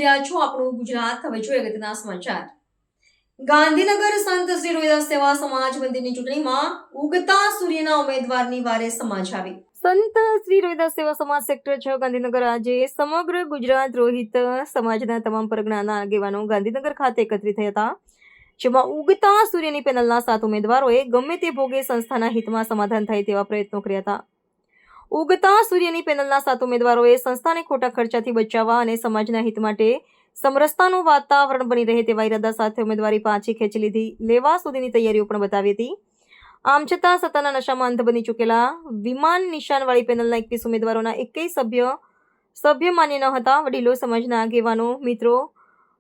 રહ્યા છો આપણું ગુજરાત. હવે જોઈએ અગત્યના સમાચાર. ગાંધીનગર સંત શ્રી રોહિદાસ સેવા સમાજ મંદિરની ચૂંટણીમાં ઉગતા સૂર્યના ઉમેદવારની વારે સમાજ આવી. સંત શ્રી રોહિદાસ સેવા સમાજ સેક્ટર 6 ગાંધીનગર આજે સમગ્ર ગુજરાત રોહિત સમાજના તમામ પરગણાના આગેવાનો ગાંધીનગર ખાતે એકત્રિત થયા હતા, જેમાં ઉગતા સૂર્યની પેનલના 7 ઉમેદવારોએ ગમે તે ભોગે સંસ્થાના હિતમાં સમાધાન થાય તેવા પ્રયત્નો કર્યા હતા. ઉગતા સૂર્યની પેનલના 7 ઉમેદવારોએ સંસ્થાને ખોટા ખર્ચાથી બચાવવા અને સમાજના હિત માટે સમરસતાનું વાતાવરણ બની રહે તેવા ઇરાદા સાથે ઉમેદવારી પાછી ખેંચી લીધી લેવા સુધીની તૈયારીઓ પણ બતાવી હતી. આમ છતાં સત્તાના નશામાં અંધ બની ચૂકેલા વિમાન નિશાનવાળી પેનલના 21 ઉમેદવારોના 21 સભ્ય માન્ય ન હતા. વડીલો, સમાજના આગેવાનો, મિત્રો,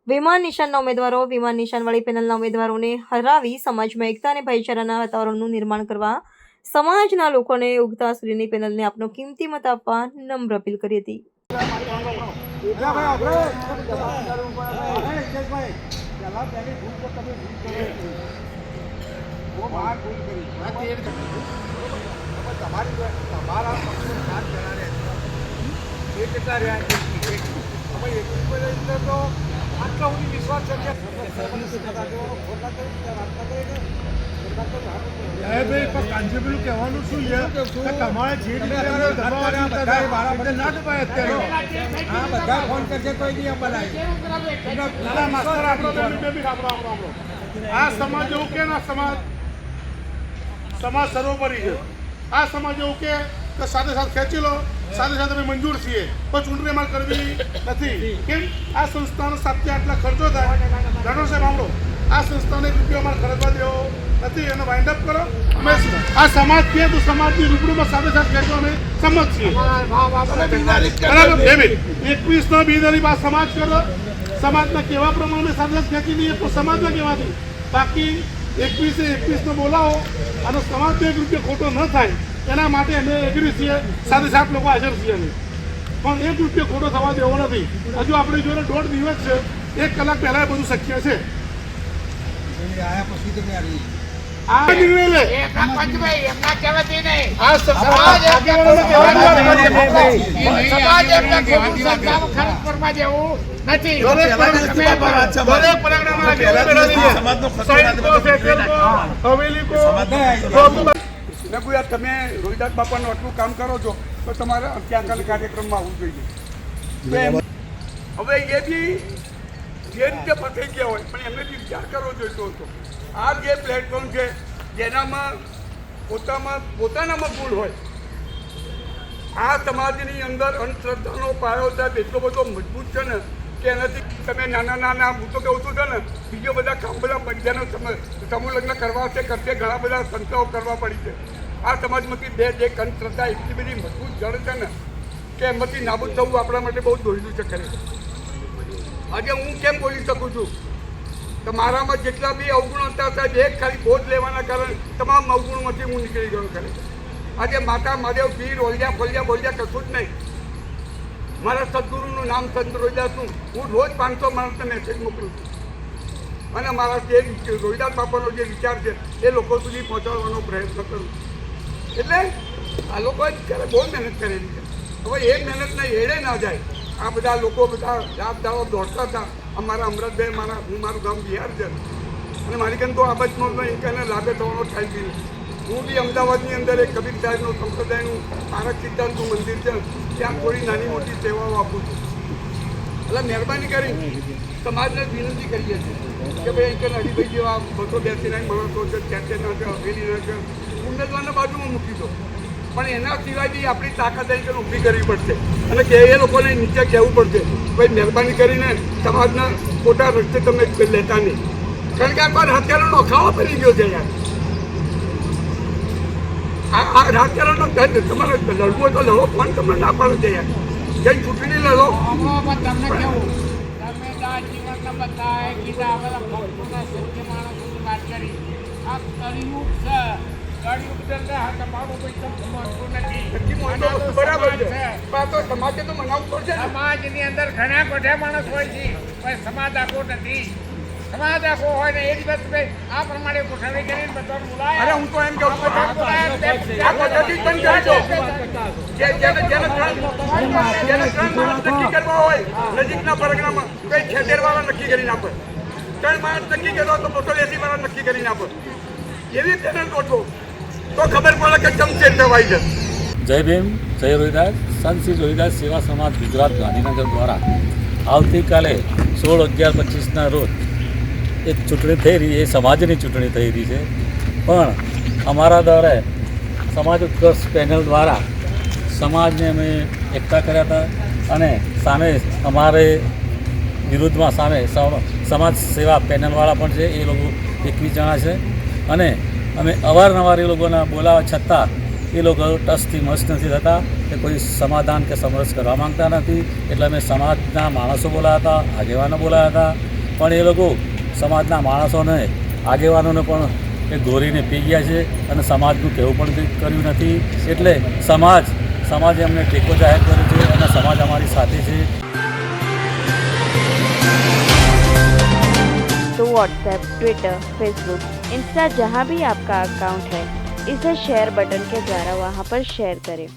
વિમાન નિશાનના ઉમેદવારો વિમાન નિશાનવાળી પેનલના ઉમેદવારોને હરાવી સમાજમાં એકતા અને ભાઈચારાના વાતાવરણનું નિર્માણ કરવા સમાજના લોકોને ઉગતા સૂર્યની પેનલને આપનો કિંમતી મત આપવા નમ્ર અપીલ કરી હતી. કાંજીબેન કહેવાનું શું છે કે તમારે જે બધા ફોન કરશે કોઈ દી આ સમાજ એવું કે ના સમાજ સર્વોપરી છે. આ સમાજ એવું કે સાથે સાથે ખેંચી લો, સાથે સાથે અમે મંજૂર છીએ, પણ ચૂંટણી અમારે કરવી નથી. કેમ? આ સંસ્થાનો 7 થી 8 લાખ ખર્ચો થાય. જાણો સાહેબ, સાંભળો, આ સંસ્થાને રૂપિયો અમારે ખર્ચવા દેવો નથી. એનો વાઇન્ડ અપ કરો. અમે આ સમાજ છે તો સમાજની રૂબરૂમાં સાથે સાથે ખેંચવા અમે સંમત છીએ. બરાબર? 21 બિનહરીફ આ સમાજ કરો. સમાજના કેવા પ્રમાણે સાથે સાથે ખેંચી લઈએ તો સમાજના કહેવાથી. બાકી 21 બોલાવો અને સમાજનો 1 રૂપિયો ખોટો ન થાય એના માટે અમે એગ્રી છીએ. સાથે 7 લોકો હાજર છીએ અમે, પણ 1 રૂપિયો ખોટો થવા દેવો નથી. હજુ આપણે જોડે 1.5 દિવસ છે, 1 કલાક પહેલા બધું શક્ય છે. આ નિર્ણય લે તમે રોહિદાસ બાપાનું આટલું કામ કરો છો તો તમારે ત્યાં કાર્યક્રમમાં આવવું જોઈએ. હવે એ બી જે રીતે ફસાઈ ગયા હોય પણ એમને બી વિચાર કરવો જોઈતો હતો. આ જે પ્લેટફોર્મ છે જેનામાં પોતાનામાં ભૂલ હોય, આ સમાજની અંદર અંધશ્રદ્ધાનો પાયો સાહેબ એટલો બધો મજબૂત છે ને કે એનાથી તમે નાના હું તો કહું છું છે ને, બીજો બધા કામ બધા બધાનો સમૂહ લગ્ન કરવા છે કરશે, ઘણા બધા સંસ્થાઓ કરવા પડી છે. આ સમાજમાંથી જે અંધશ્રદ્ધા એટલી બધી મજબૂત જળ છે ને કે એમાંથી નાબૂદ થવું આપણા માટે બહુ દોડ્યું છે ખરે. આજે હું કેમ બોલી શકું છું તો મારામાં જેટલા બી અવગુણો હતા સાહેબ, એક ખાલી બોધ લેવાના કારણે તમામ અવગુણોમાંથી હું નીકળી ગયો ખરે. આજે માતા મહાદેવ પીર ઓલિયા ફોલિયા બોલ્યા કશું જ નહીં. મારા સદગુરુનું નામ સંત રોહિદાસનું હું રોજ 500 માણસને મેસેજ મોકલું છું અને મારા જે રોહિદાસ બાપાનો જે વિચાર છે એ લોકો સુધી પહોંચાડવાનો પ્રયત્ન કરું. એટલે આ લોકોએ બહુ મહેનત કરેલી છે. હવે એ મહેનતના એડે ના જાય. આ બધા લોકો બધા રાત દાડો દોડતા હતા. અમારા અમૃતભાઈ હું મારું ગામ બિહાર છે અને મારી કંઈ તો આ બાજુમાં એને લાભે થવાનો ટાઈમ બી નથી. હું બી અમદાવાદની અંદર એક કબીર સાહેબનું સંપ્રદાયનું તારક સિદ્ધાંતનું મંદિર છે, ત્યાં થોડી નાની મોટી સેવાઓ આપું છું. એટલે મહેરબાની કરી સમાજને વિનંતી કરીએ છીએ કે ભાઈ કે હરિભાઈ જેવા 289 માણસો છે, ચેતના છે, હવેલીના છે, ઉમેદવારના બાજુમાં મૂકી દો. પણ એના સિવાય બી આપણી તાકાત ઊભી કરવી પડશે અને એ લોકોને નીચે કહેવું પડશે ભાઈ મહેરબાની કરીને સમાજના ખોટા રસ્તે તમે લેતા નહીં. કારણ કે આ કોઈ રાજકારણનો ખાવા પડી ગયો છે યાર. આ રાજકારણનો તમારે લડવું હોય તો લડો, પણ તમને ના પડે છે યાર. જઈ ચૂંટણી લડો. તમને કેવું તમે જીવનના બધા કીધા બધા ભક્તોના સત્ય માણસોની વાત કરી. આ કળિયુગ છે. સમાજની અંદર ઘણા બધા માણસ હોય છે, પણ સમાજ આખો નથી. સમાજ આખો હોય ને એ દિવસ આ પ્રમાણે ગોઠવણી કરીને બધા બોલાય. હું તો એમ કહું છું જેને ત્રણ માણસ નક્કી કરવા હોય નજીકના પરગણામાં કઈ 76 વાળા નક્કી કરીને આપે, 3 માણસ નક્કી કર્યો તો 280 વાળા નક્કી કરીને આપે. એવી પેનલ ગોઠવો તો ખબર પડે કે ચમચે દવાઈ છે. જય ભીમ, જય રોહિદાસ. સંત શ્રી રોહિદાસ સેવા સમાજ ગુજરાત ગાંધીનગર દ્વારા આવતીકાલે 16/11/25ના રોજ એક ચૂંટણી થઈ રહી, એ સમાજની ચૂંટણી થઈ રહી છે. પણ અમારા દ્વારા સમાજ ઉત્કર્ષ પેનલ દ્વારા સમાજને અમે એકઠા કર્યા હતા અને સામે અમારે વિરુદ્ધમાં સામે સમાજ સેવા પેનલવાળા પણ છે, એ લોકો 21 જણા છે. અને અમે અવારનવાર એ લોકોને બોલાવવા છતાં એ લોકો ટસથી મસ્ત નથી થતા કે કોઈ સમાધાન કે સમરસ કરવા માંગતા નથી. એટલે અમે સમાજના માણસો બોલાવ્યા હતા, આગેવાનો બોલાવ્યા હતા, પણ એ લોકો સમાજના માણસોને આગેવાનોને પણ એ દોરીને પી ગયા છે અને સમાજનું કહેવું પણ કર્યું નથી. એટલે સમાજે અમને ટેકો જાહેર કર્યો છે અને સમાજ અમારી સાથે છે. तो व्हाट्सएप, ट्विटर, फेसबुक, इंस्टा जहाँ भी आपका अकाउंट है, इसे शेयर बटन के द्वारा वहाँ पर शेयर करें.